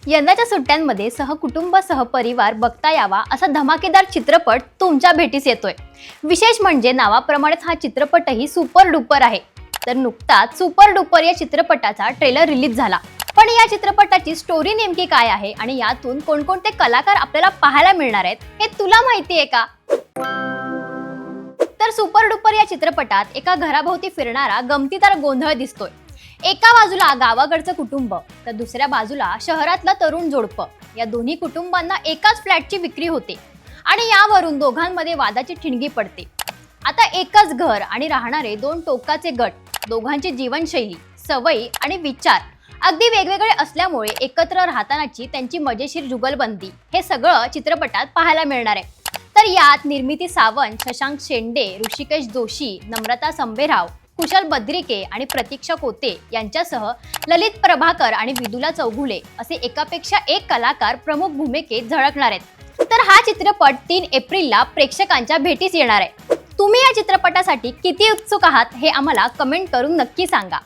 यंदाच्या सुट्ट्यांमध्ये सहकुटुंब सहपरिवार बघता यावा असा धमाकेदार चित्रपट तुमच्या भेटीस येतोय। विशेष म्हणजे नावाप्रमाणेच हा चित्रपटही सुपर डुपर आहे। तर नुकताच सुपर डुपर या चित्रपटाचा ट्रेलर रिलीज झाला। पण या चित्रपटाची स्टोरी नेमकी काय आहे आणि यातून कोणकोणते कलाकार आपल्याला पाहायला मिळणार आहेत हे तुला माहिती आहे का? तर सुपर डुपर या चित्रपटात एका घराभोवती फिरणारा गमतीदार गोंधळ दिसतोय। एका बाजूला गावाकडचं कुटुंब तर दुसऱ्या बाजूला शहरातलं तरुण जोडपं। या दोन्ही कुटुंबांना एकाच फ्लॅटची विक्री होते आणि यावरून दोघांमध्ये वादाची ठिणगी पडते। आता एकच घर आणि राहणारे दोन टोकाचे गट, दोघांची जीवनशैली, सवयी आणि विचार अगदी वेगवेगळे असल्यामुळे एकत्र राहतानाची त्यांची मजेशीर जुगलबंदी हे सगळं चित्रपटात पाहायला मिळणार आहे। तर यात निर्मिती सावंत, शशांक शेंडे, ऋषिकेश जोशी, नम्रता संभेराव, कुशल बद्रिके आणि प्रतीक्षा कोते यांच्यासह ललित प्रभाकर आणि विदुला चौगुले असे एकापेक्षा एक कलाकार प्रमुख भूमिकेत झळकणार आहेत। तर हा चित्रपट 3 एप्रिलला प्रेक्षकांच्या भेटीस येणार आहे। तुम्ही या चित्रपटासाठी किती उत्सुक आहात हे आम्हाला कमेंट करून नक्की सांगा।